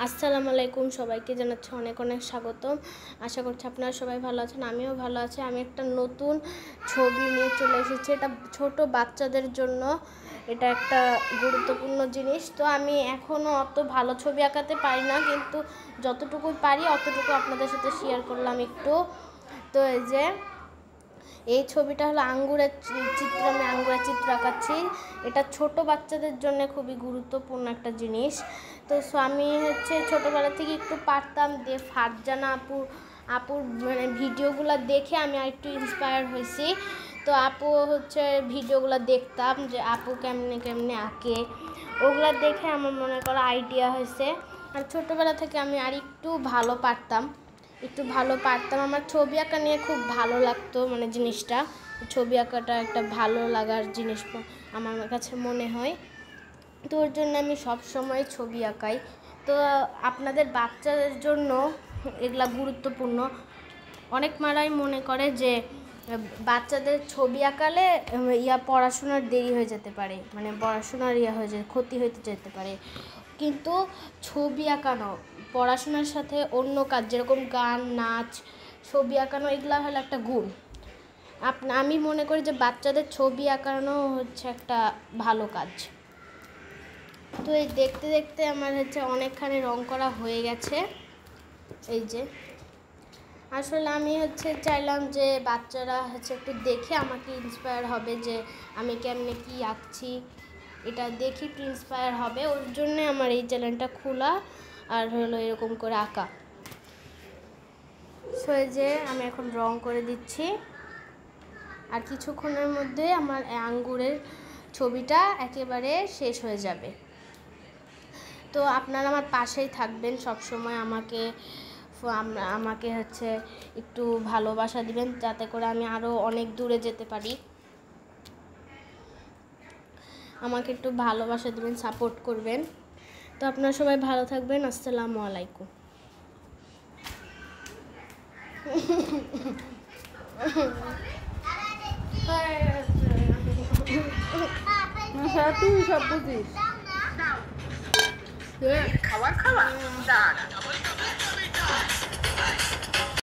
আসসালামু আলাইকুম, সবাইকে জানাচ্ছি অনেক অনেক স্বাগতম। আশা করছি আপনারা সবাই ভালো আছেন, আমিও ভালো আছি। আমি একটা নতুন ছবি নিয়ে চলে এসেছি। এটা ছোট বাচ্চাদের জন্য, এটা একটা গুরুত্বপূর্ণ জিনিস। তো আমি এখনও অত ভালো ছবি আঁকাতে পারি না, কিন্তু যতটুকু পারি অতটুকু আপনাদের সাথে শেয়ার করলাম একটু। তো এই যে এই ছবিটা হলো আঙ্গুরের চিত্র, আমি আঙ্গুরের চিত্র আঁকাচ্ছি। এটা ছোট বাচ্চাদের জন্য খুবই গুরুত্বপূর্ণ একটা জিনিস। তো আমি ছোটোবেলা থেকে একটু পারতাম দিয়ে ফারজানা আপুর মানে ভিডিওগুলো দেখে আমি আর একটু ইন্সপায়ার হয়েছি। তো আপু ভিডিওগুলো দেখতাম যে আপু কেমনে কেমনে আঁকে, ওগুলো দেখে আমার মনে করো আইডিয়া হয়েছে। আর ছোটোবেলা থেকে আমি আর একটু ভালো পারতাম। আমার ছবি আঁকা নিয়ে খুব ভালো লাগতো, মানে জিনিসটা, ছবি আঁকাটা একটা ভালো লাগার জিনিস আমার কাছে মনে হয়। তো ওর জন্য আমি সব সময় ছবি আঁকাই। তো আপনাদের বাচ্চাদের জন্য এগুলা গুরুত্বপূর্ণ। অনেক মারাই মনে করে যে বাচ্চাদের ছবি আঁকালে পড়াশোনার দেরি হয়ে যেতে পারে, মানে পড়াশোনার ক্ষতি হতে যেতে পারে। কিন্তু ছবি আঁকানো পড়াশোনার সাথে অন্য কাজ, যেরকম গান, নাচ, ছবি আঁকানো, এগুলা হলো একটা গুণ। আমি মনে করি যে বাচ্চাদের ছবি আঁকানো একটা ভালো কাজ। তো এই দেখতে দেখতে আমার অনেকখানি রং করা হয়ে গেছে। এই যে আসলে আমি চাইলাম যে বাচ্চারা একটু দেখে আমাকে ইন্সপায়ার হবে, যে আমি কেমনে কি আঁকছি, এটা দেখে একটু ইন্সপায়ার হবে। ওর জন্যে আমার এই চ্যানেলটা খোলা আর হলো এরকম করে আঁকা। সো এই যে আমি এখন রং করে দিচ্ছি, আর কিছুক্ষণের মধ্যে আমার আঙ্গুরের ছবিটা একেবারে শেষ হয়ে যাবে। তো আপনারা আমার পাশেই থাকবেন সব সময়, আমাকে একটু ভালোবাসা দিবেন, যাতে করে আমি আরও অনেক দূরে যেতে পারি। আমাকে একটু ভালোবাসা দিবেন, সাপোর্ট করবেন। তো আপনারা সবাই ভালো থাকবেন। আসসালামু আলাইকুম। তুই সব বুঝিস খাবার খাওয়া